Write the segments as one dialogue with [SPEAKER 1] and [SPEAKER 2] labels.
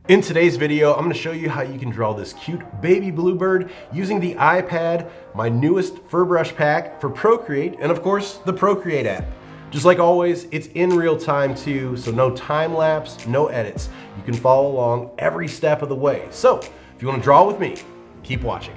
[SPEAKER 1] In today's video, I'm gonna show you how you can draw this cute baby bluebird using the iPad, my newest fur brush pack for Procreate, and of course, the Procreate app. Just like always, it's in real time too, so no time lapse, no edits. You can follow along every step of the way. So, if you wanna draw with me, keep watching.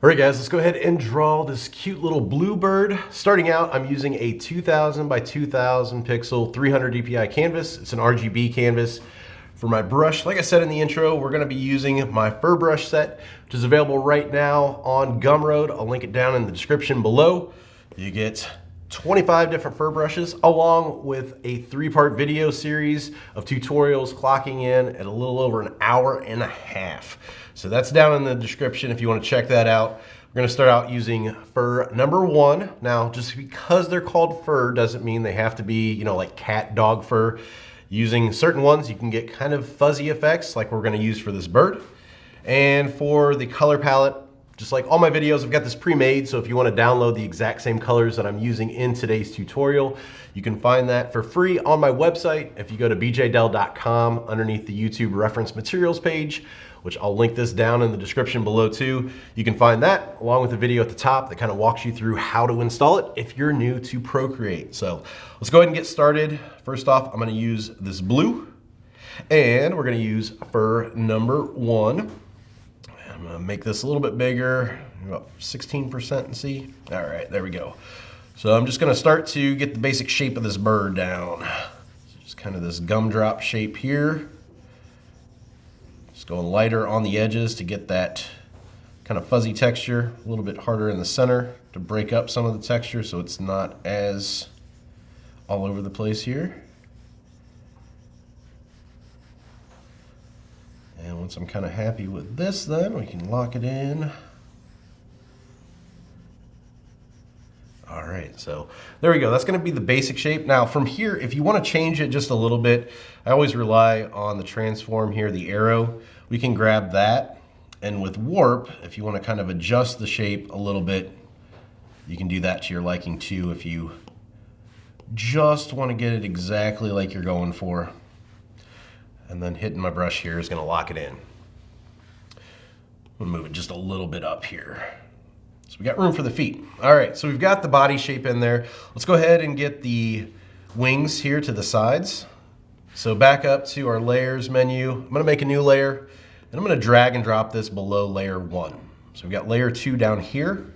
[SPEAKER 1] All right guys, let's go ahead and draw this cute little bluebird. Starting out, I'm using a 2000 by 2000 pixel 300 dpi canvas. It's an RGB canvas. For my brush, like I said in the intro, we're gonna be using my fur brush set, which is available right now on Gumroad. I'll link it down in the description below. You get 25 different fur brushes, along with a 3-part video series of tutorials clocking in at a little over an hour and a half. So that's down in the description if you want to check that out. We're going to start out using fur number 1. Now, just because they're called fur doesn't mean they have to be, you know, like cat, dog fur. Using certain ones, you can get kind of fuzzy effects like we're going to use for this bird. And for the color palette, just like all my videos, I've got this pre-made, so if you want to download the exact same colors that I'm using in today's tutorial, you can find that for free on my website. If you go to BeeJayDeL.com underneath the YouTube reference materials page, which I'll link this down in the description below too, you can find that along with the video at the top that kind of walks you through how to install it if you're new to Procreate. So let's go ahead and get started. First off, I'm going to use this blue, and we're going to use fur number 1. I'm gonna make this a little bit bigger, about 16% and see. All right, there we go. So I'm just gonna start to get the basic shape of this bird down. Just kind of this gumdrop shape here. Just going lighter on the edges to get that kind of fuzzy texture, a little bit harder in the center to break up some of the texture so it's not as all over the place here. And once I'm kind of happy with this, then we can lock it in. All right, so there we go. That's going to be the basic shape. Now from here, if you want to change it just a little bit, I always rely on the transform here, the arrow. We can grab that, and with warp, if you want to kind of adjust the shape a little bit, you can do that to your liking too if you just want to get it exactly like you're going for. And then hitting my brush here is going to lock it in. We'll move it just a little bit up here. So we got room for the feet. All right, so we've got the body shape in there. Let's go ahead and get the wings here to the sides. So back up to our layers menu. I'm going to make a new layer, and I'm going to drag and drop this below layer 1. So we've got layer 2 down here.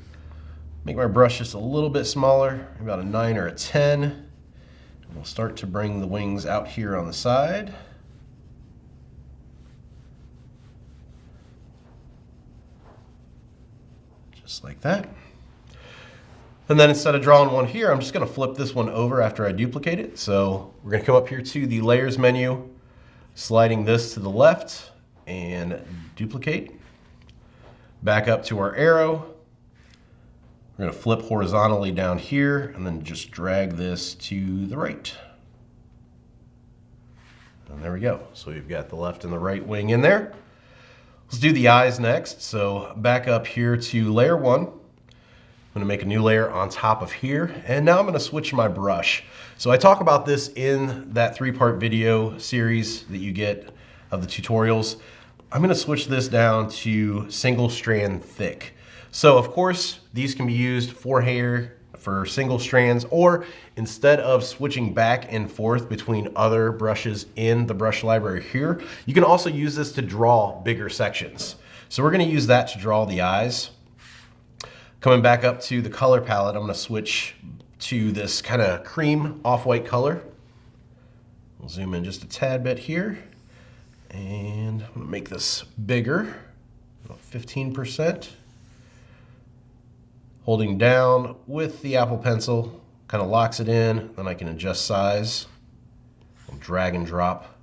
[SPEAKER 1] Make my brush just a little bit smaller, about a 9 or a 10. And we'll start to bring the wings out here on the side. Just like that. And then instead of drawing one here, I'm just going to flip this one over after I duplicate it. So we're going to come up here to the layers menu, sliding this to the left and duplicate. Back up to our arrow. We're going to flip horizontally down here and then just drag this to the right. And there we go. So we've got the left and the right wing in there. Let's do the eyes next. So back up here to layer 1. I'm gonna make a new layer on top of here. And now I'm gonna switch my brush. So I talk about this in that 3-part video series that you get of the tutorials. I'm gonna switch this down to single strand thick. So of course, these can be used for hair, for single strands, or instead of switching back and forth between other brushes in the brush library here, you can also use this to draw bigger sections. So we're going to use that to draw the eyes. Coming back up to the color palette, I'm going to switch to this kind of cream off-white color. We'll zoom in just a tad bit here, and I'm going to make this bigger, about 15%. Holding down with the Apple Pencil, kind of locks it in, then I can adjust size. I'll drag and drop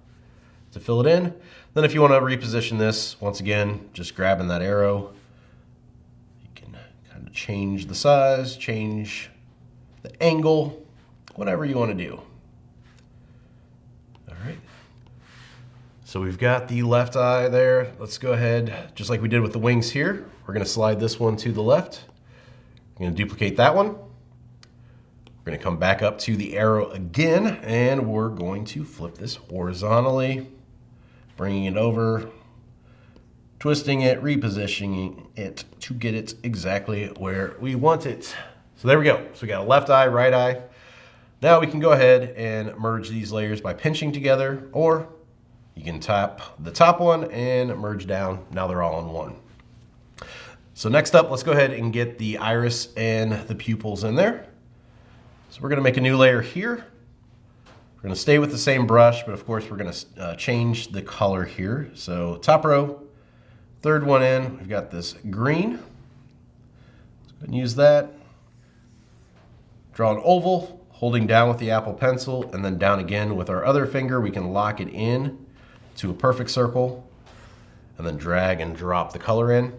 [SPEAKER 1] to fill it in. Then if you want to reposition this, once again, just grabbing that arrow, you can kind of change the size, change the angle, whatever you want to do. All right. So we've got the left eye there. Let's go ahead, just like we did with the wings here, we're going to slide this one to the left. I'm going to duplicate that one. We're gonna come back up to the arrow again, and we're going to flip this horizontally, bringing it over, twisting it, repositioning it to get it exactly where we want it. So there we go. So we got a left eye, right eye. Now we can go ahead and merge these layers by pinching together, or you can tap the top one and merge down. Now they're all in one. So next up, let's go ahead and get the iris and the pupils in there. So we're gonna make a new layer here. We're gonna stay with the same brush, but of course we're gonna change the color here. So top row, third one in, we've got this green. Let's go ahead and use that. Draw an oval, holding down with the Apple Pencil, and then down again with our other finger. We can lock it in to a perfect circle, and then drag and drop the color in.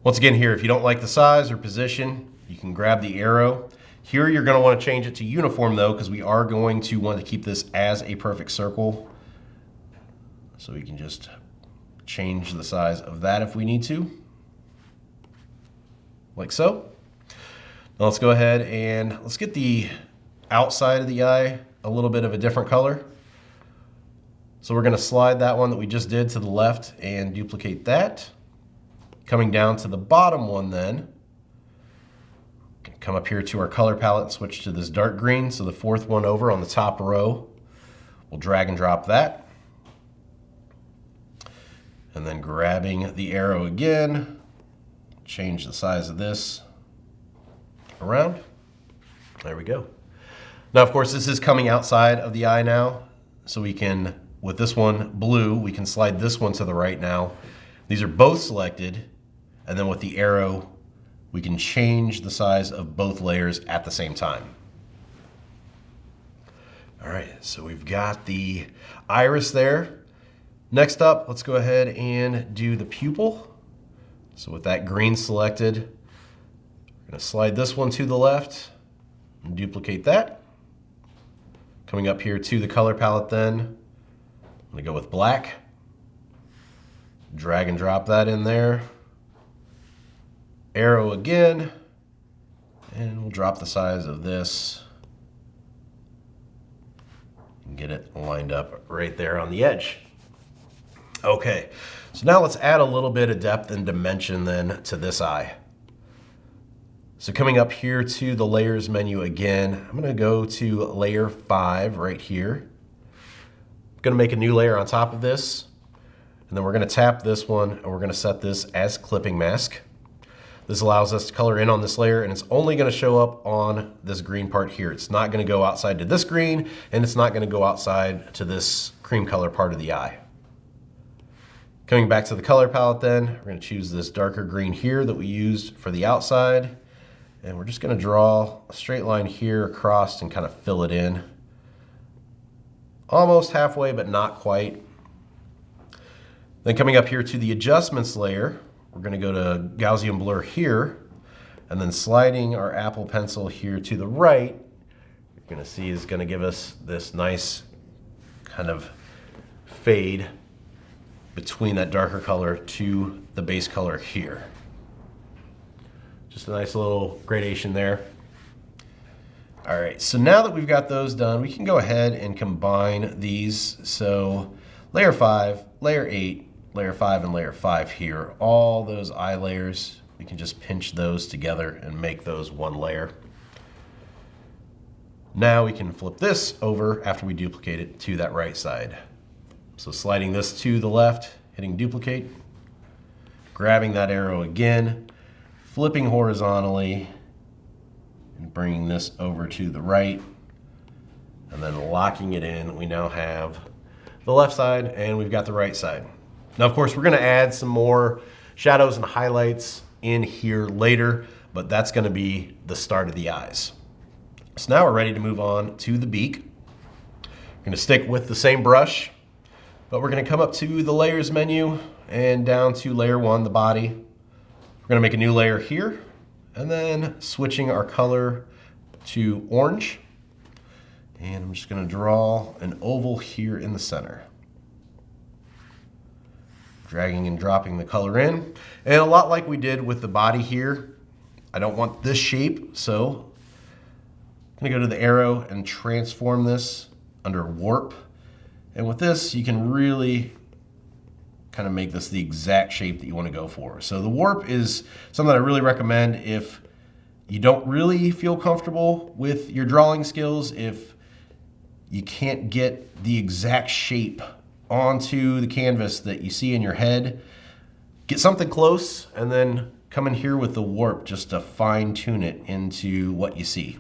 [SPEAKER 1] Once again here, if you don't like the size or position, you can grab the arrow. Here you're going to want to change it to uniform though, because we are going to want to keep this as a perfect circle. So we can just change the size of that if we need to, like so. Now let's go ahead and let's get the outside of the eye a little bit of a different color. So we're going to slide that one that we just did to the left and duplicate that. Coming down to the bottom one then, come up here to our color palette and switch to this dark green. So the fourth one over on the top row, we'll drag and drop that. And then grabbing the arrow again, change the size of this around. There we go. Now, of course, this is coming outside of the eye now. So we can, with this one blue, we can slide this one to the right now. These are both selected. And then with the arrow, we can change the size of both layers at the same time. All right, so we've got the iris there. Next up, let's go ahead and do the pupil. So with that green selected, we're gonna slide this one to the left and duplicate that. Coming up here to the color palette then, I'm gonna go with black. Drag and drop that in there. Arrow again, and we'll drop the size of this and get it lined up right there on the edge. Okay, so now let's add a little bit of depth and dimension then to this eye. So coming up here to the layers menu again, I'm gonna go to layer 5 right here. I'm gonna make a new layer on top of this, and then we're gonna tap this one and we're gonna set this as clipping mask. This allows us to color in on this layer, and it's only going to show up on this green part here. It's not going to go outside to this green, and it's not going to go outside to this cream color part of the eye. Coming back to the color palette then, we're going to choose this darker green here that we used for the outside, and we're just going to draw a straight line here across and kind of fill it in. Almost halfway, but not quite. Then coming up here to the adjustments layer, we're going to go to Gaussian blur here, and then sliding our Apple Pencil here to the right, you're going to see is going to give us this nice kind of fade between that darker color to the base color here. Just a nice little gradation there. All right, so now that we've got those done, we can go ahead and combine these. So layer 5, layer 8, layer 5 and layer 5 here, all those eye layers, we can just pinch those together and make those one layer. Now we can flip this over after we duplicate it to that right side. So sliding this to the left, hitting duplicate, grabbing that arrow again, flipping horizontally, and bringing this over to the right, and then locking it in. We now have the left side and we've got the right side. Now, of course, we're going to add some more shadows and highlights in here later, but that's going to be the start of the eyes. So now we're ready to move on to the beak. We're going to stick with the same brush, but we're going to come up to the layers menu and down to layer 1, the body. We're going to make a new layer here, and then switching our color to orange. And I'm just going to draw an oval here in the center. Dragging and dropping the color in. And a lot like we did with the body here, I don't want this shape, so I'm gonna go to the arrow and transform this under warp. And with this, you can really kind of make this the exact shape that you want to go for. So the warp is something I really recommend if you don't really feel comfortable with your drawing skills, if you can't get the exact shape onto the canvas that you see in your head. Get something close and then come in here with the warp just to fine tune it into what you see.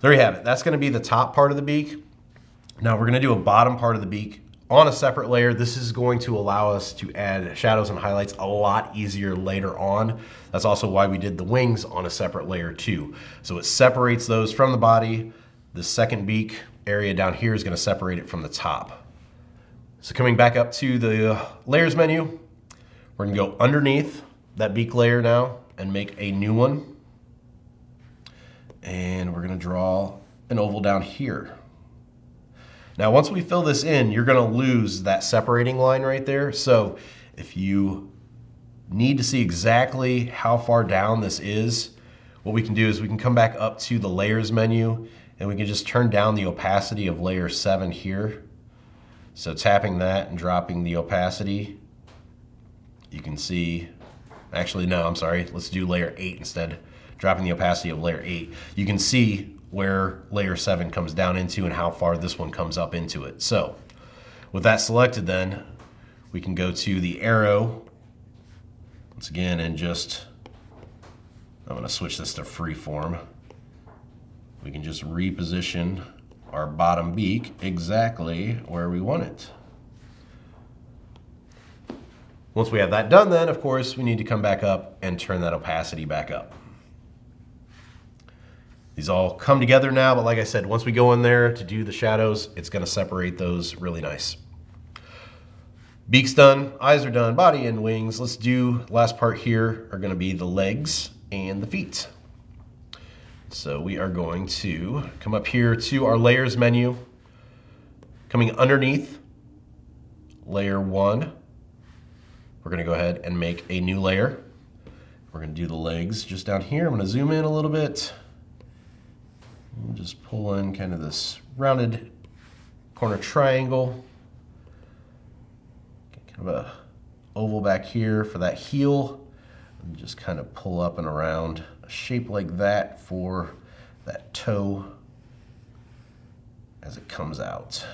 [SPEAKER 1] There you have it. That's going to be the top part of the beak. Now we're going to do a bottom part of the beak on a separate layer. This is going to allow us to add shadows and highlights a lot easier later on. That's also why we did the wings on a separate layer too. So it separates those from the body. The second beak area down here is going to separate it from the top. So coming back up to the layers menu, we're going to go underneath that beak layer now and make a new one. And we're going to draw an oval down here. Now, once we fill this in, you're going to lose that separating line right there. So if you need to see exactly how far down this is, what we can do is we can come back up to the layers menu and we can just turn down the opacity of layer 7 here. So tapping that and dropping the opacity, you can see, actually no, I'm sorry, let's do layer 8 instead. Dropping the opacity of layer 8. You can see where layer 7 comes down into and how far this one comes up into it. So with that selected, then we can go to the arrow once again and just, I'm going to switch this to freeform. We can just reposition our bottom beak exactly where we want it. Once we have that done, then of course we need to come back up and turn that opacity back up. These all come together now, but like I said, once we go in there to do the shadows, it's going to separate those really nice. Beak's done, eyes are done, body and wings. Let's do, last part here are going to be the legs and the feet. So we are going to come up here to our layers menu, coming underneath layer 1. We're going to go ahead and make a new layer. We're going to do the legs just down here. I'm going to zoom in a little bit. We'll just pull in kind of this rounded corner triangle. Get kind of a oval back here for that heel. And just kind of pull up and around a shape like that for that toe as it comes out.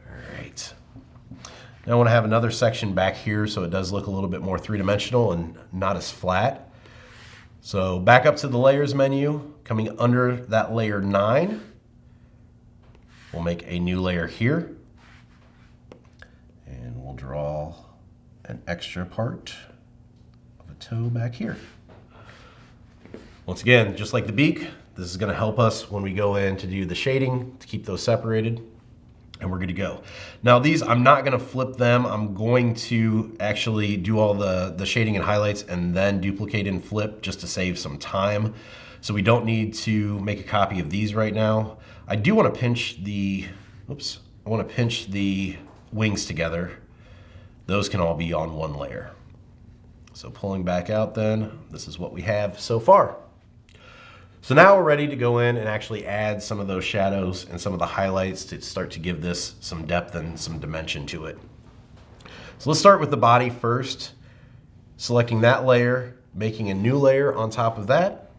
[SPEAKER 1] All right. Now I want to have another section back here so it does look a little bit more three-dimensional and not as flat. So back up to the layers menu, coming under that layer 9, we'll make a new layer here, and we'll draw an extra part of a toe back here. Once again, just like the beak, this is going to help us when we go in to do the shading to keep those separated, and we're good to go. Now these, I'm not going to flip them. I'm going to actually do all the shading and highlights and then duplicate and flip just to save some time. So we don't need to make a copy of these right now. I do want to pinch the, oops, I want to pinch the wings together. Those can all be on one layer. So pulling back out then, this is what we have so far. So now we're ready to go in and actually add some of those shadows and some of the highlights to start to give this some depth and some dimension to it. So let's start with the body first. Selecting that layer, making a new layer on top of that,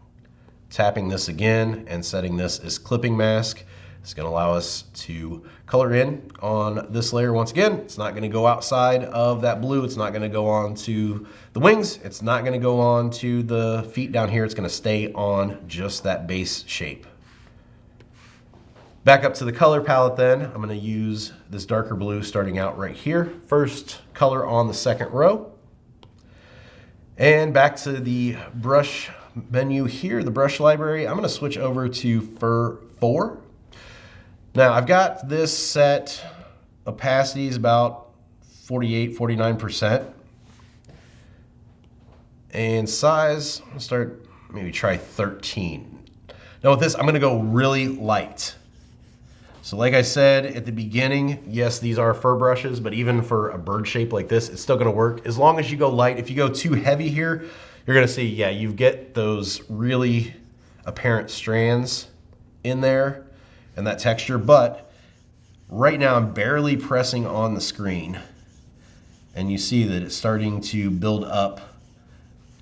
[SPEAKER 1] tapping this again and setting this as clipping mask. It's going to allow us to color in on this layer once again. It's not going to go outside of that blue. It's not going to go on to the wings. It's not going to go on to the feet down here. It's going to stay on just that base shape. Back up to the color palette then. I'm going to use this darker blue starting out right here. First color on the second row. And back to the brush menu here, the brush library. I'm going to switch over to Fur 4. Now I've got this set, opacity is about 48, 49%. And size, I'll start, maybe try 13. Now with this, I'm gonna go really light. So like I said at the beginning, yes, these are fur brushes, but even for a bird shape like this, it's still gonna work as long as you go light. If you go too heavy here, you're gonna see, yeah, you get those really apparent strands in there and that texture, but right now I'm barely pressing on the screen and you see that it's starting to build up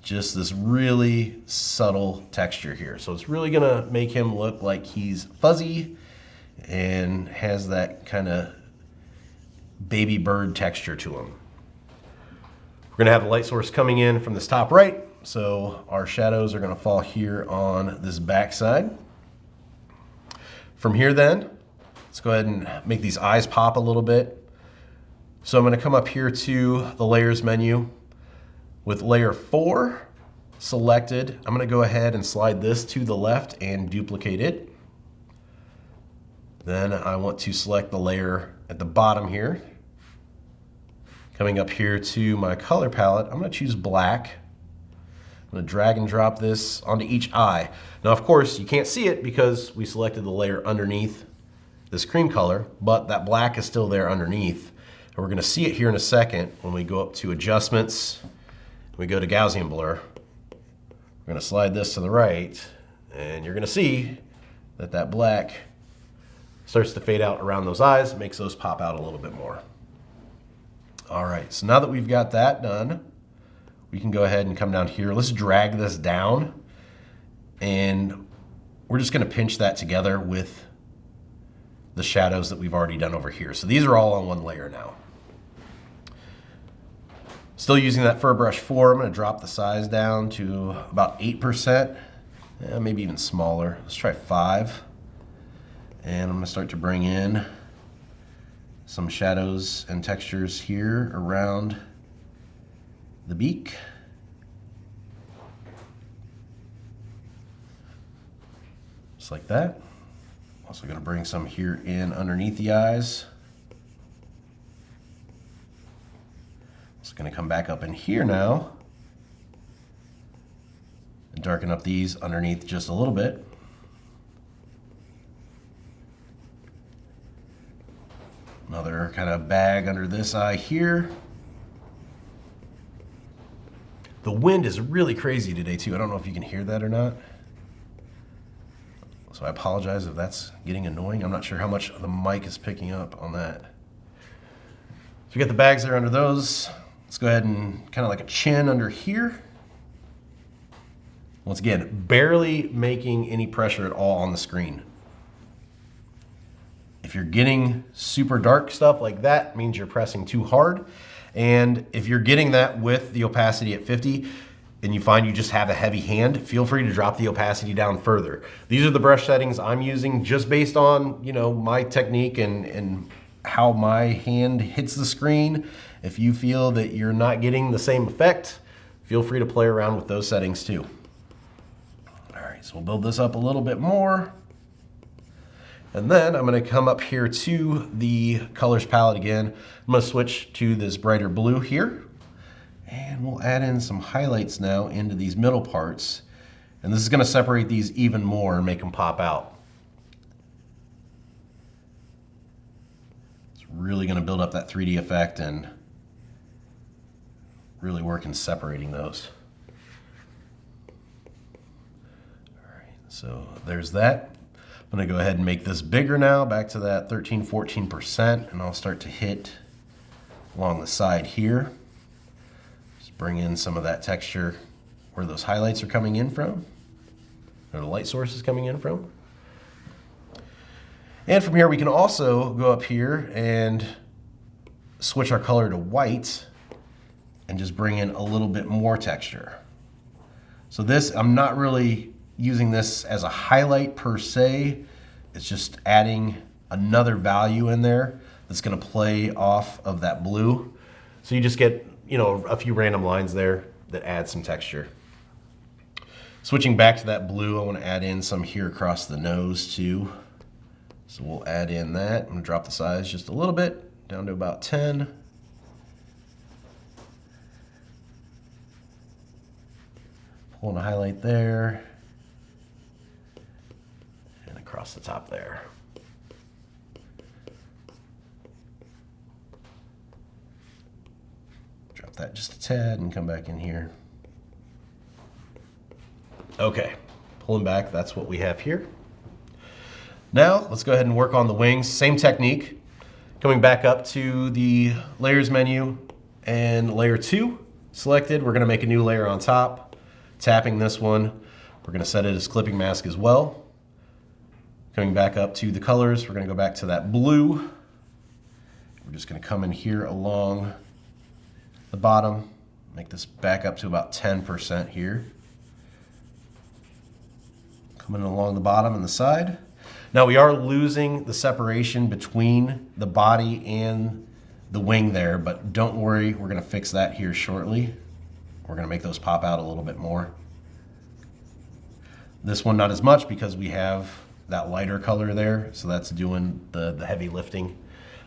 [SPEAKER 1] just this really subtle texture here. So it's really gonna make him look like he's fuzzy and has that kind of baby bird texture to him. We're gonna have the light source coming in from this top right, so our shadows are gonna fall here on this back side. From here then, let's go ahead and make these eyes pop a little bit. So I'm gonna come up here to the layers menu with layer 4 selected. I'm gonna go ahead and slide this to the left and duplicate it. Then I want to select the layer at the bottom here. Coming up here to my color palette, I'm gonna choose black. I'm gonna drag and drop this onto each eye. Now, of course, you can't see it because we selected the layer underneath this cream color, but that black is still there underneath. And we're gonna see it here in a second when we go up to adjustments, we go to Gaussian blur. We're gonna slide this to the right, and you're gonna see that that black starts to fade out around those eyes, makes those pop out a little bit more. All right, so now that we've got that done, we can go ahead and come down here. Let's drag this down, and we're just gonna pinch that together with the shadows that we've already done over here. So these are all on one layer now. Still using that Fur Brush 4, I'm gonna drop the size down to about 8%, maybe even smaller. Let's try 5. And I'm gonna start to bring in some shadows and textures here around the beak. Just like that. Also gonna bring some here in underneath the eyes. Just gonna come back up in here now and darken up these underneath just a little bit. Another kind of bag under this eye here. The wind is really crazy today too. I don't know if you can hear that or not. So I apologize if that's getting annoying. I'm not sure how much the mic is picking up on that. So we got the bags there under those. Let's go ahead and kind of like a chin under here. Once again, barely making any pressure at all on the screen. If you're getting super dark stuff like that, it means you're pressing too hard. And if you're getting that with the opacity at 50 and you find you just have a heavy hand, feel free to drop the opacity down further. These are the brush settings I'm using just based on, you know, my technique and how my hand hits the screen. If you feel that you're not getting the same effect, feel free to play around with those settings too. All right, so we'll build this up a little bit more. And then I'm gonna come up here to the colors palette again. I'm gonna switch to this brighter blue here. And we'll add in some highlights now into these middle parts. And this is gonna separate these even more and make them pop out. It's really gonna build up that 3D effect and really work in separating those. All right, so there's that. I'm gonna go ahead and make this bigger now, back to that 13, 14%, and I'll start to hit along the side here. Just bring in some of that texture where those highlights are coming in from, or the light source is coming in from. And from here, we can also go up here and switch our color to white and just bring in a little bit more texture. So this, I'm not really using this as a highlight per se. It's just adding another value in there that's gonna play off of that blue. So you just get, you know, a few random lines there that add some texture. Switching back to that blue, I wanna add in some here across the nose too. So we'll add in that. I'm gonna drop the size just a little bit, down to about 10. Pulling a highlight there. Across the top there. that just a tad and come back in here. Okay, pulling back, that's what we have here. Now, let's go ahead and work on the wings. Same technique. Coming back up to the layers menu and layer 2 selected. We're gonna make a new layer on top. Tapping this one. We're gonna set it as clipping mask as well. Coming back up to the colors, we're gonna go back to that blue. We're just gonna come in here along the bottom, make this back up to about 10% here. Coming along the bottom and the side. Now we are losing the separation between the body and the wing there, but don't worry, we're gonna fix that here shortly. We're gonna make those pop out a little bit more. This one not as much because we have that lighter color there, so that's doing the heavy lifting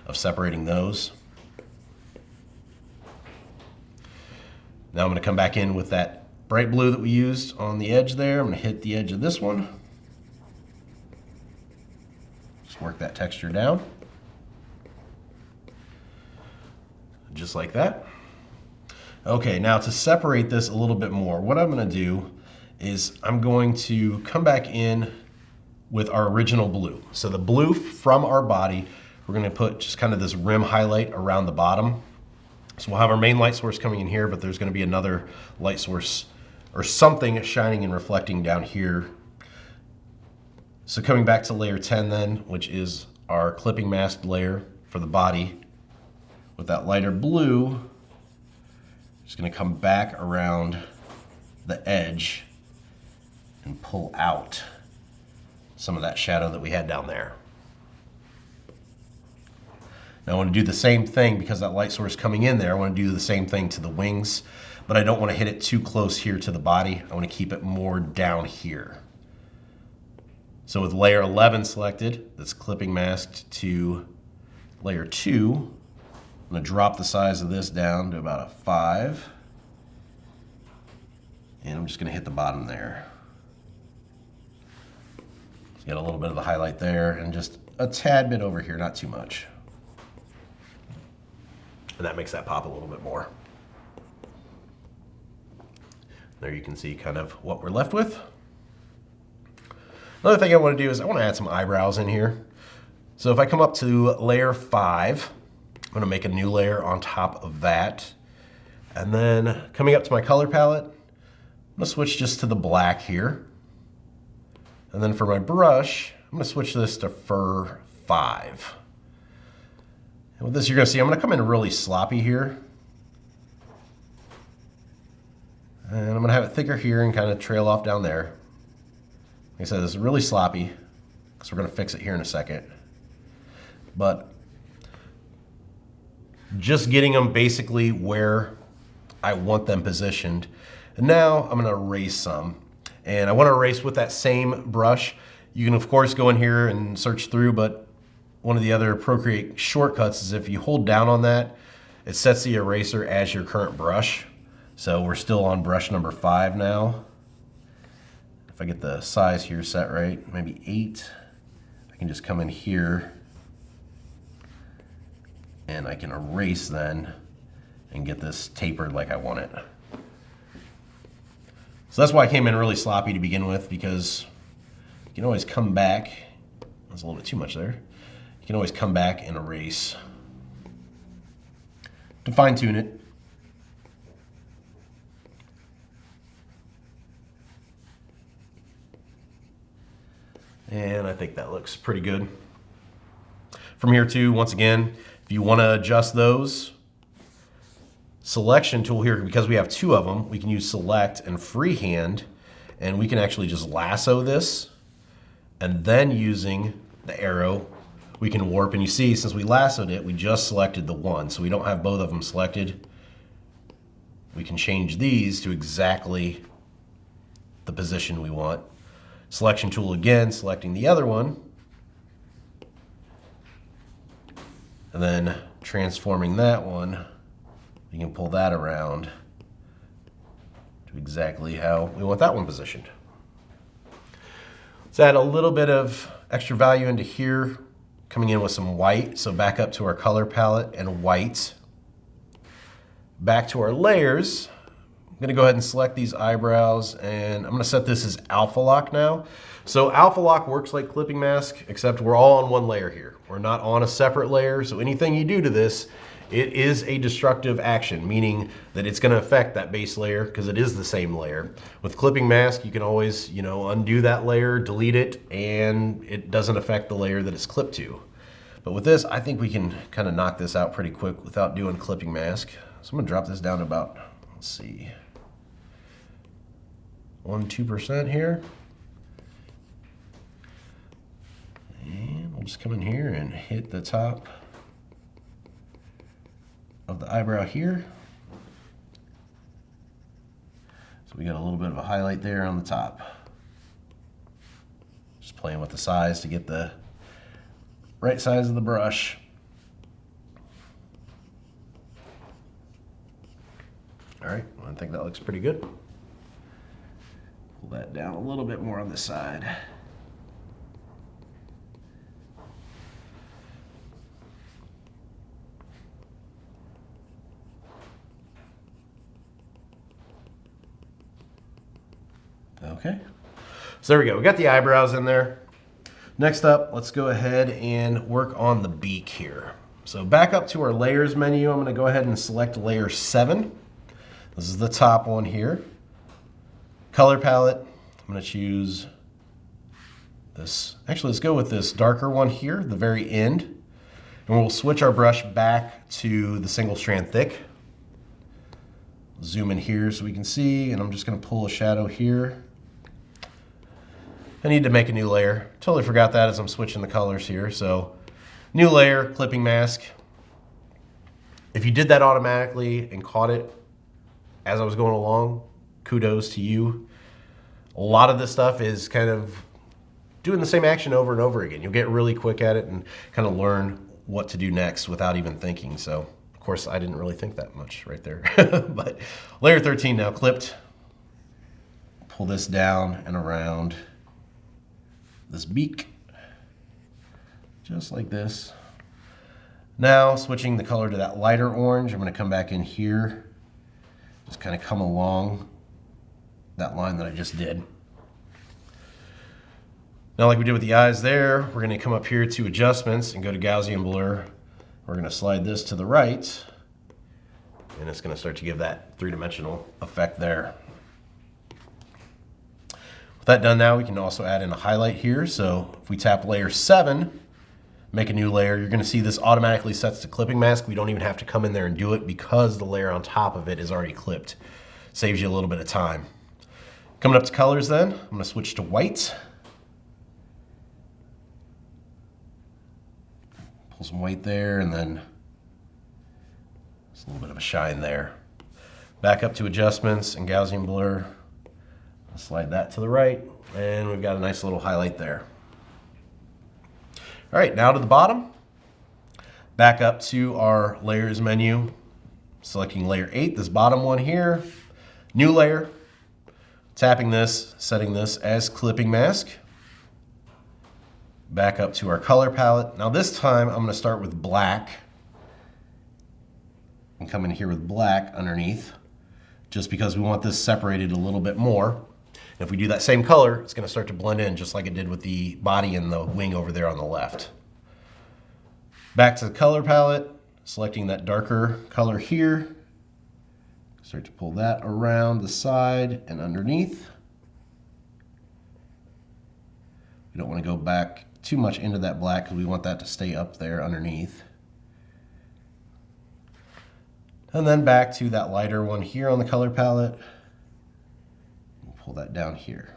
[SPEAKER 1] of separating those. Now I'm gonna come back in with that bright blue that we used on the edge there. I'm gonna hit the edge of this one. Just work that texture down. Just like that. Okay, now to separate this a little bit more, what I'm gonna do is I'm going to come back in with our original blue. So the blue from our body, we're gonna put just kind of this rim highlight around the bottom. So we'll have our main light source coming in here, but there's gonna be another light source or something shining and reflecting down here. So coming back to layer 10 then, which is our clipping mask layer for the body, with that lighter blue, just gonna come back around the edge and pull out some of that shadow that we had down there. Now I want to do the same thing because that light source coming in there, I want to do the same thing to the wings, but I don't want to hit it too close here to the body. I want to keep it more down here. So with layer 11 selected, that's clipping masked to layer 2, I'm going to drop the size of this down to about a 5. And I'm just going to hit the bottom there. So get a little bit of the highlight there and just a tad bit over here, not too much. And that makes that pop a little bit more. There you can see kind of what we're left with. Another thing I want to do is I want to add some eyebrows in here. So if I come up to layer 5, I'm going to make a new layer on top of that. And then coming up to my color palette, I'm going to switch just to the black here. And then for my brush, I'm going to switch this to Fur 5. And with this, you're going to see I'm going to come in really sloppy here. And I'm going to have it thicker here and kind of trail off down there. Like I said, this is really sloppy because we're going to fix it here in a second. But just getting them basically where I want them positioned. And now I'm going to erase some. And I want to erase with that same brush. You can, of course, go in here and search through, but one of the other Procreate shortcuts is if you hold down on that, it sets the eraser as your current brush. So we're still on brush number 5 now. If I get the size here set right, maybe 8, I can just come in here and I can erase then and get this tapered like I want it. So that's why I came in really sloppy to begin with, because you can always come back. That's a little bit too much there. You can always come back and erase to fine tune it. And I think that looks pretty good. From here too, once again, if you want to adjust those, selection tool here, because we have 2 of them, we can use select and freehand, and we can actually just lasso this, and then using the arrow, we can warp. And you see, since we lassoed it, we just selected the one, so we don't have both of them selected. We can change these to exactly the position we want. Selection tool again, selecting the other one, and then transforming that one. You can pull that around to exactly how we want that one positioned. Let's add a little bit of extra value into here, coming in with some white. So back up to our color palette and white. Back to our layers. I'm gonna go ahead and select these eyebrows, and I'm gonna set this as alpha lock now. So alpha lock works like clipping mask, except we're all on one layer here. We're not on a separate layer, so anything you do to this, it is a destructive action, meaning that it's gonna affect that base layer because it is the same layer. With clipping mask, you can always, undo that layer, delete it, and it doesn't affect the layer that it's clipped to. But with this, I think we can kind of knock this out pretty quick without doing clipping mask. So I'm gonna drop this down to about, let's see, 2% here. And we'll just come in here and hit the top of the eyebrow here. So we got a little bit of a highlight there on the top. Just playing with the size to get the right size of the brush. All right, I think that looks pretty good. Pull that down a little bit more on this side. Okay, so there we go. We got the eyebrows in there. Next up, let's go ahead and work on the beak here. So back up to our layers menu, I'm gonna go ahead and select layer 7. This is the top one here. Color palette, I'm gonna choose this. Actually, let's go with this darker one here, the very end. And we'll switch our brush back to the single strand thick. Zoom in here so we can see, and I'm just gonna pull a shadow here. I need to make a new layer. Totally forgot that as I'm switching the colors here. So new layer, clipping mask. If you did that automatically and caught it as I was going along, kudos to you. A lot of this stuff is kind of doing the same action over and over again. You'll get really quick at it and kind of learn what to do next without even thinking. So of course I didn't really think that much right there. But layer 13 now clipped. Pull this down and around this beak, just like this. Now switching the color to that lighter orange, I'm going to come back in here, just kind of come along that line that I just did. Now like we did with the eyes there, we're going to come up here to adjustments and go to Gaussian blur. We're going to slide this to the right, and it's going to start to give that three-dimensional effect there. With that done now, we can also add in a highlight here. So if we tap layer 7, make a new layer, you're gonna see this automatically sets to clipping mask. We don't even have to come in there and do it because the layer on top of it is already clipped. Saves you a little bit of time. Coming up to colors then, I'm gonna switch to white. Pull some white there, and then just a little bit of a shine there. Back up to adjustments and Gaussian blur. Slide that to the right, and we've got a nice little highlight there. All right, now to the bottom. Back up to our layers menu, selecting layer 8, this bottom one here. New layer, tapping this, setting this as clipping mask. Back up to our color palette. Now this time I'm gonna start with black and come in here with black underneath, just because we want this separated a little bit more. If we do that same color, it's gonna start to blend in just like it did with the body and the wing over there on the left. Back to the color palette, selecting that darker color here. Start to pull that around the side and underneath. We don't wanna go back too much into that black because we want that to stay up there underneath. And then back to that lighter one here on the color palette. Pull that down here.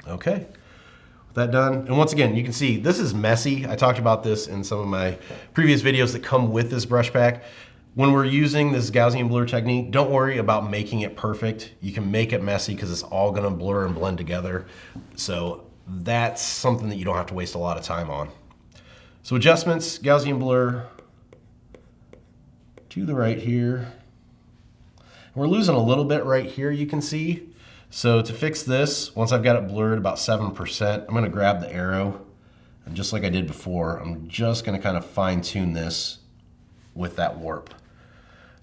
[SPEAKER 1] Okay, with that done, and once again, you can see this is messy. I talked about this in some of my previous videos that come with this brush pack. When we're using this Gaussian blur technique, don't worry about making it perfect. You can make it messy because it's all gonna blur and blend together. So that's something that you don't have to waste a lot of time on. So adjustments, Gaussian blur to the right here. We're losing a little bit right here, you can see. So to fix this, once I've got it blurred about 7%, I'm gonna grab the arrow, and just like I did before, I'm just gonna kind of fine tune this with that warp.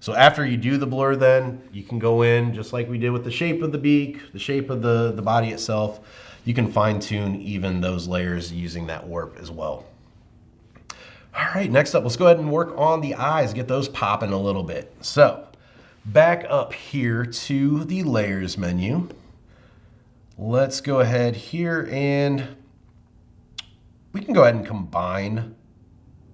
[SPEAKER 1] So after you do the blur, then you can go in just like we did with the shape of the beak, the shape of the body itself. You can fine tune even those layers using that warp as well. All right, next up, let's go ahead and work on the eyes, get those popping a little bit. So back up here to the layers menu. Let's go ahead here and we can go ahead and combine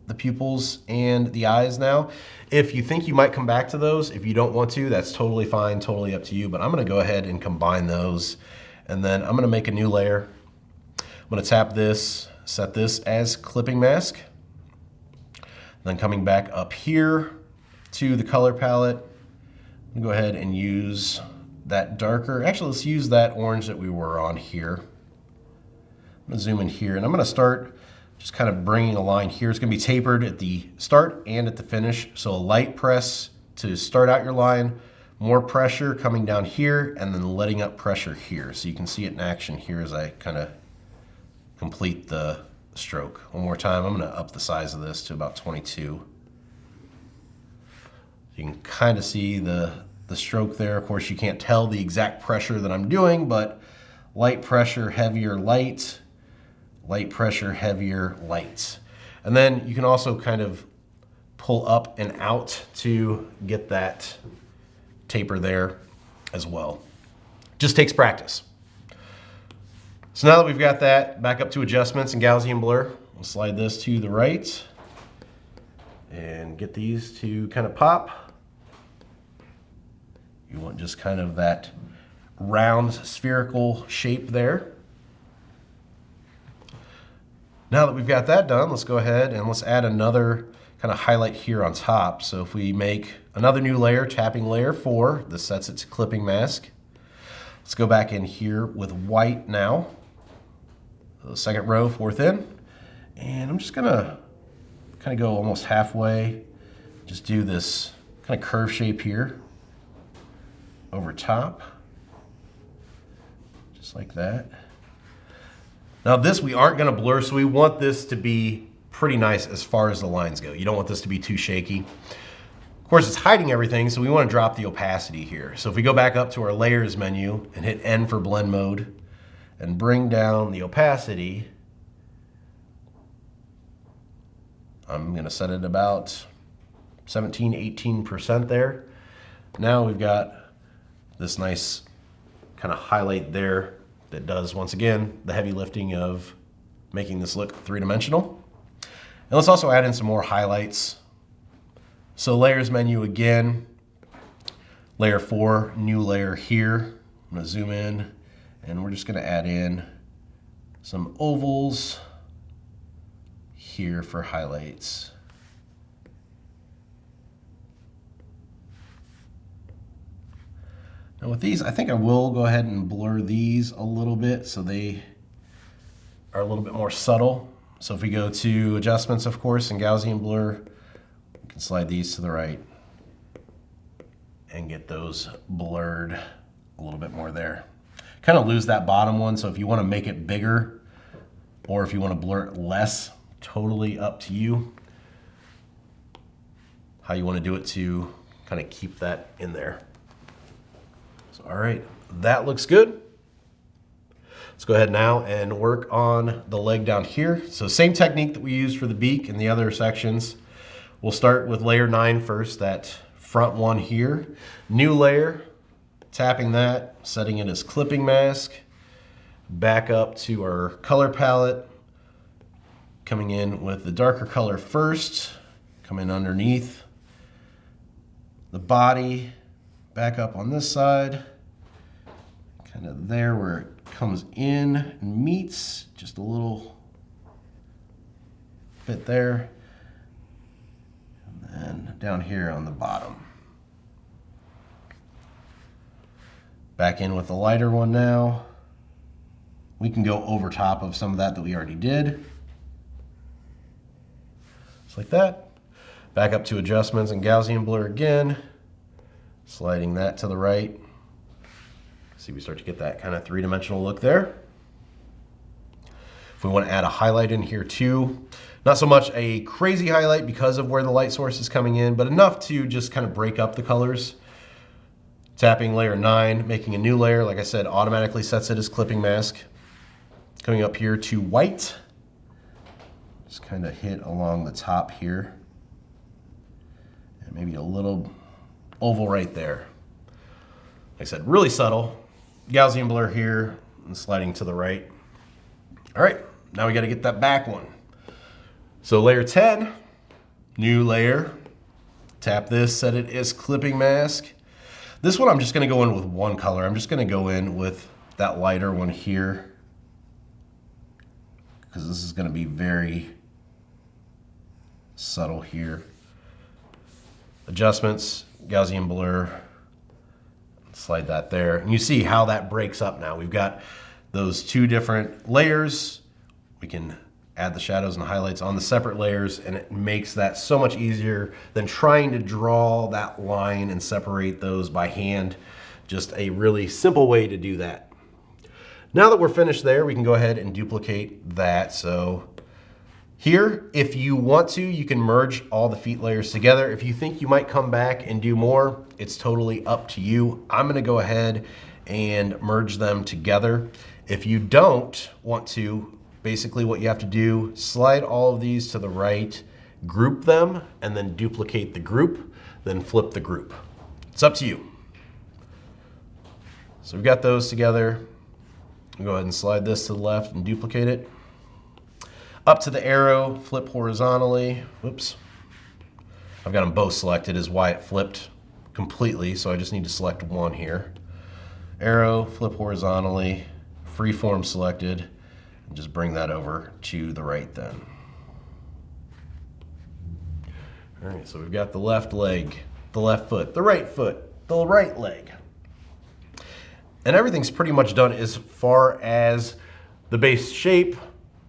[SPEAKER 1] the pupils and the eyes now. If you think you might come back to those, if you don't want to, that's totally fine, totally up to you, but I'm gonna go ahead and combine those, and then I'm gonna make a new layer. I'm gonna tap this, set this as clipping mask. Then coming back up here to the color palette, I'm gonna go ahead and use that darker, actually let's use that orange that we were on here. I'm gonna zoom in here and I'm gonna start just kind of bringing a line here. It's gonna be tapered at the start and at the finish. So a light press to start out your line, more pressure coming down here, and then letting up pressure here. So you can see it in action here as I kind of complete the stroke. One more time, I'm gonna up the size of this to about 22. You can kind of see the stroke there. Of course, you can't tell the exact pressure that I'm doing, but light pressure, heavier, light, light pressure, heavier, light. And then you can also kind of pull up and out to get that taper there as well. Just takes practice. So now that we've got that, back up to adjustments and Gaussian blur. We'll slide this to the right and get these to kind of pop. You want just kind of that round spherical shape there. Now that we've got that done, let's go ahead and let's add another kind of highlight here on top. So if we make another new layer, tapping layer 4, this sets it to clipping mask. Let's go back in here with white now. The second row, 4th in. And I'm just gonna kind of go almost halfway, just do this kind of curve shape here over top, just like that. Now this we aren't gonna blur, so we want this to be pretty nice as far as the lines go. You don't want this to be too shaky. Of course, it's hiding everything, so we wanna drop the opacity here. So if we go back up to our layers menu and hit N for blend mode and bring down the opacity, I'm gonna set it about 17, 18% there. Now we've got this nice kind of highlight there that does, once again, the heavy lifting of making this look three-dimensional. And let's also add in some more highlights. So layers menu again, layer 4, new layer here. I'm gonna zoom in and we're just gonna add in some ovals here for highlights. Now with these, I think I will go ahead and blur these a little bit so they are a little bit more subtle. So if we go to adjustments, of course, and Gaussian blur, we can slide these to the right and get those blurred a little bit more there. Kind of lose that bottom one, so if you want to make it bigger or if you want to blur it less, totally up to you. How you want to do it to kind of keep that in there. So, all right, that looks good. Let's go ahead now and work on the leg down here. So same technique that we used for the beak and the other sections. We'll start with layer 9 first, that front one here. New layer, tapping that, setting it as clipping mask. Back up to our color palette. Coming in with the darker color first, coming underneath the body, back up on this side, kind of there where it comes in and meets, just a little bit there, and then down here on the bottom. Back in with the lighter one now. We can go over top of some of that we already did. Like that. Back up to adjustments and Gaussian blur again, sliding that to the right. See, we start to get that kind of three-dimensional look there. If we want to add a highlight in here too, Not so much a crazy highlight because of where the light source is coming in, but enough to just kind of break up the colors. Tapping layer 9, making a new layer, like I said, automatically sets it as clipping mask. Coming up here to white. Just kind of hit along the top here. And maybe a little oval right there. Like I said, really subtle. Gaussian blur here and sliding to the right. All right, now we got to get that back one. So layer 10, new layer. Tap this, set it as clipping mask. This one I'm just going to go in with one color. I'm just going to go in with that lighter one here, because this is going to be very subtle here. Adjustments, Gaussian blur, slide that there. And you see how that breaks up now. We've got those two different layers. We can add the shadows and highlights on the separate layers, and it makes that so much easier than trying to draw that line and separate those by hand. Just a really simple way to do that. Now that we're finished there, we can go ahead and duplicate that. So here, if you want to, you can merge all the feet layers together. If you think you might come back and do more, it's totally up to you. I'm gonna go ahead and merge them together. If you don't want to, basically what you have to do, slide all of these to the right, group them, and then duplicate the group, then flip the group. It's up to you. So we've got those together. I'll go ahead and slide this to the left and duplicate it. Up to the arrow, flip horizontally. Whoops. I've got them both selected is why it flipped completely, so I just need to select one here. Arrow, flip horizontally, freeform selected, and just bring that over to the right then. All right, so we've got the left leg, the left foot, the right leg. And everything's pretty much done as far as the base shape,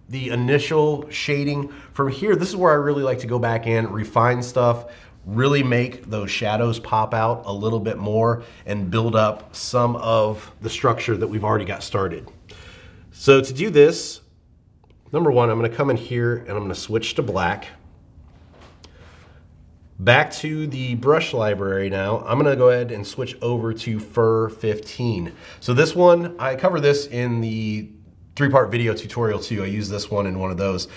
[SPEAKER 1] the initial shading. From here, this is where I really like to go back in, refine stuff, really make those shadows pop out a little bit more and build up some of the structure that we've already got started. So to do this, number one, I'm gonna come in here and I'm gonna switch to black. Back to the brush library now, I'm gonna go ahead and switch over to Fur 15. So this one, I cover this in the 3-part video tutorial too. I use this one in one of those.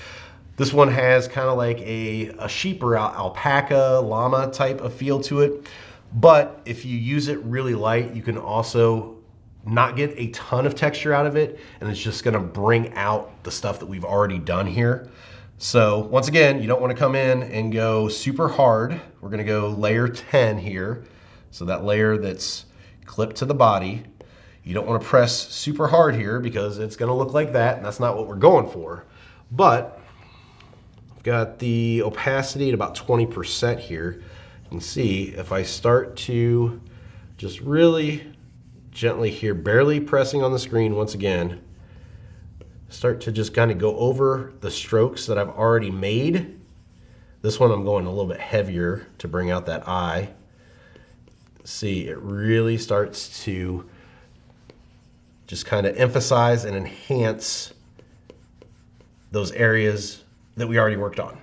[SPEAKER 1] This one has kind of like a sheep or alpaca, llama type of feel to it. But if you use it really light, you can also not get a ton of texture out of it, and it's just gonna bring out the stuff that we've already done here. So once again, you don't wanna come in and go super hard. We're gonna go layer 10 here. So that layer that's clipped to the body. You don't wanna press super hard here because it's gonna look like that, and that's not what we're going for. But I've got the opacity at about 20% here. You can see if I start to just really gently here, barely pressing on the screen once again, start to just kind of go over the strokes that I've already made. This one I'm going a little bit heavier to bring out that eye. See, it really starts to just kind of emphasize and enhance those areas that we already worked on.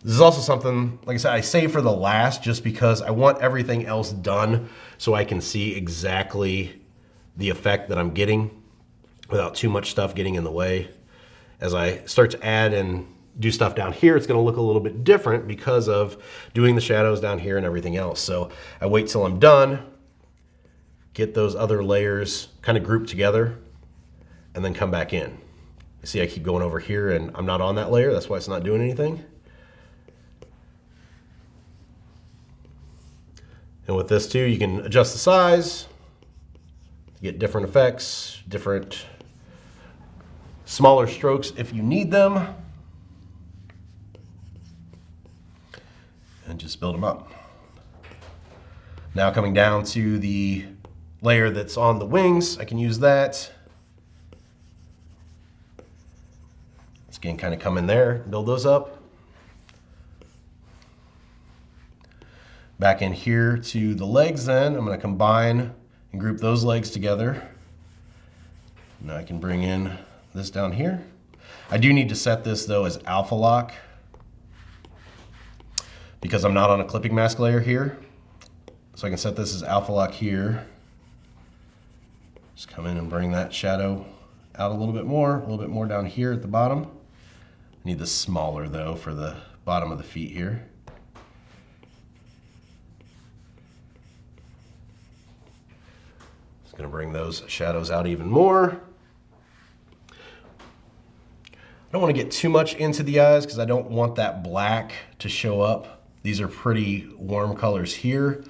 [SPEAKER 1] This is also something, like I said, I save for the last just because I want everything else done so I can see exactly the effect that I'm getting without too much stuff getting in the way. As I start to add and do stuff down here, it's gonna look a little bit different because of doing the shadows down here and everything else. So I wait till I'm done, get those other layers kind of grouped together, and then come back in. You see I keep going over here and I'm not on that layer, that's why it's not doing anything. And with this too, you can adjust the size, get different effects, different smaller strokes if you need them, and just build them up. Now coming down to the layer that's on the wings, I can use that. Let's again kind of come in there, build those up. Back in here to the legs then, I'm going to combine and group those legs together. Now I can bring in this down here. I do need to set this though as alpha lock because I'm not on a clipping mask layer here. So I can set this as alpha lock here. Just come in and bring that shadow out a little bit more down here at the bottom. I need this smaller though for the bottom of the feet here. Just gonna bring those shadows out even more. I don't want to get too much into the eyes because I don't want that black to show up. These are pretty warm colors here.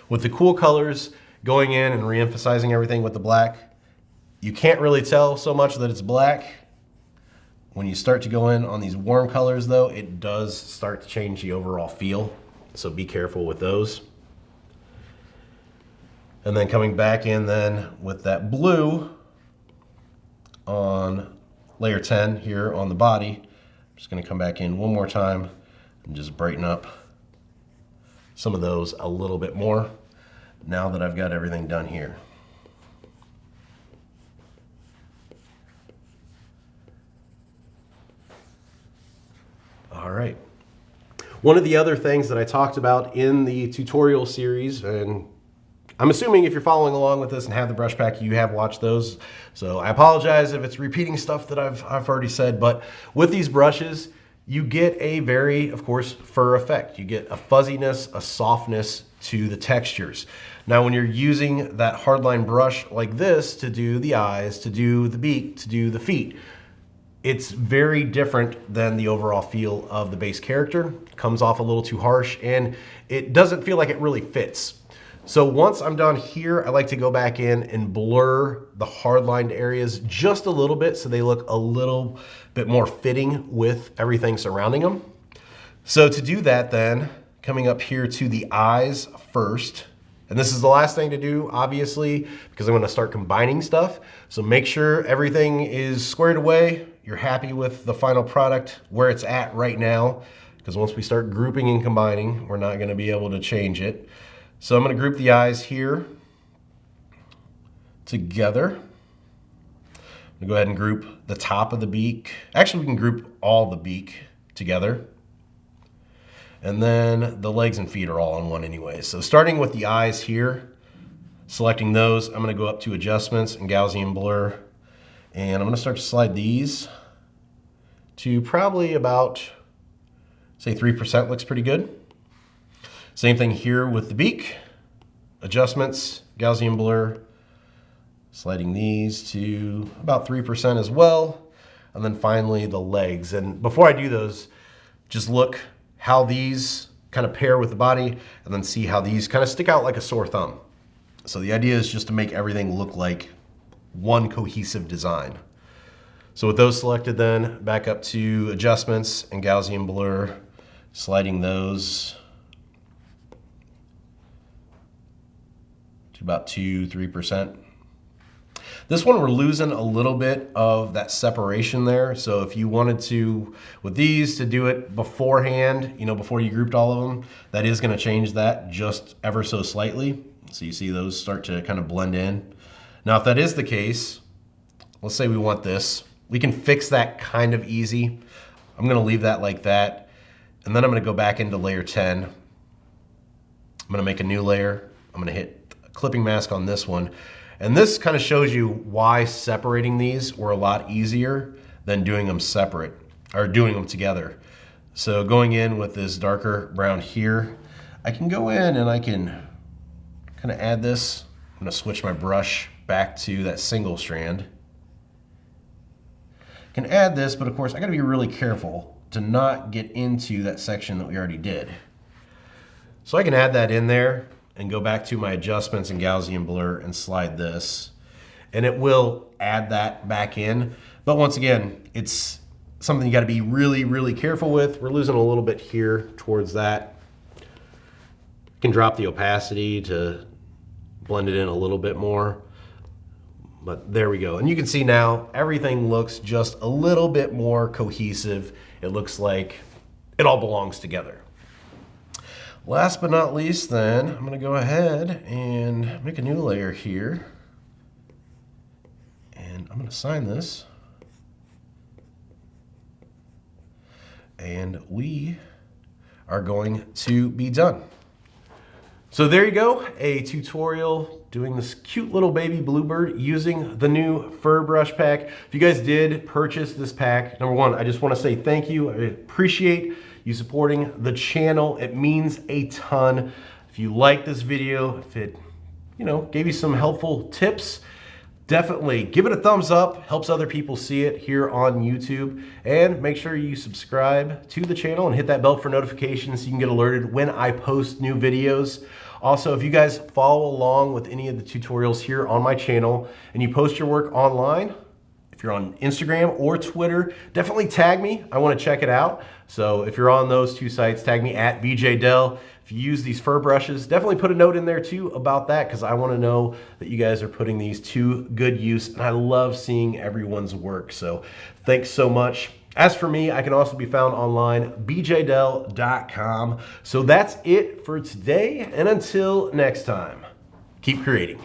[SPEAKER 1] With the cool colors going in and re-emphasizing everything with the black, you can't really tell so much that it's black. When you start to go in on these warm colors though, it does start to change the overall feel. So be careful with those. And then coming back in then with that blue on layer 10 here on the body. I'm just gonna come back in one more time and just brighten up some of those a little bit more now that I've got everything done here. All right. One of the other things that I talked about in the tutorial series, and I'm assuming if you're following along with this and have the brush pack, you have watched those. So I apologize if it's repeating stuff that I've already said, but with these brushes, you get a very, of course, fur effect. You get a fuzziness, a softness to the textures. Now, when you're using that hardline brush like this to do the eyes, to do the beak, to do the feet, it's very different than the overall feel of the base character. It comes off a little too harsh and it doesn't feel like it really fits. So once I'm done here, I like to go back in and blur the hard-lined areas just a little bit so they look a little bit more fitting with everything surrounding them. So to do that then, coming up here to the eyes first, and this is the last thing to do, obviously, because I'm gonna start combining stuff. So make sure everything is squared away. You're happy with the final product where it's at right now, because once we start grouping and combining, we're not gonna be able to change it. So I'm gonna group the eyes here together. I'm gonna go ahead and group the top of the beak. Actually, we can group all the beak together. And then the legs and feet are all on one anyway. So starting with the eyes here, selecting those, I'm gonna go up to adjustments and Gaussian blur. And I'm gonna start to slide these to probably about, say 3% looks pretty good. Same thing here with the beak, adjustments, Gaussian blur, sliding these to about 3% as well. And then finally the legs. And before I do those, just look how these kind of pair with the body and then see how these kind of stick out like a sore thumb. So the idea is just to make everything look like one cohesive design. So with those selected then, back up to adjustments and Gaussian blur, sliding those to about 2-3%. This one we're losing a little bit of that separation there. So if you wanted to, with these, to do it beforehand, you know, before you grouped all of them, that is gonna change that just ever so slightly. So you see those start to kind of blend in. Now, if that is the case, let's say we want this, we can fix that kind of easy. I'm gonna leave that like that. And then I'm gonna go back into layer 10. I'm gonna make a new layer. I'm gonna hit a clipping mask on this one. And this kind of shows you why separating these were a lot easier than doing them separate, or doing them together. So going in with this darker brown here, I can go in and I can kind of add this. I'm gonna switch my brush back to that single strand. I can add this, but of course I gotta be really careful to not get into that section that we already did. So I can add that in there and go back to my adjustments and Gaussian blur and slide this. And it will add that back in. But once again, it's something you gotta be really, really careful with. We're losing a little bit here towards that. You can drop the opacity to blend it in a little bit more. But there we go. And you can see now everything looks just a little bit more cohesive. It looks like it all belongs together. Last but not least then, I'm gonna go ahead and make a new layer here. And I'm gonna sign this. and we are going to be done. So there you go, a tutorial doing this cute little baby bluebird using the new fur brush pack. If you guys did purchase this pack, number one, I just want to say thank you. I appreciate you supporting the channel. It means a ton. If you like this video, if it, gave you some helpful tips, definitely give it a thumbs up. Helps other people see it here on YouTube. And make sure you subscribe to the channel and hit that bell for notifications so you can get alerted when I post new videos. Also, if you guys follow along with any of the tutorials here on my channel and you post your work online, if you're on Instagram or Twitter, definitely tag me. I want to check it out. So if you're on those two sites, tag me at BeeJayDeL. If you use these fur brushes, definitely put a note in there too about that, because I want to know that you guys are putting these to good use. And I love seeing everyone's work. So thanks so much. As for me, I can also be found online, BeeJayDeL.com. So that's it for today. And until next time, keep creating.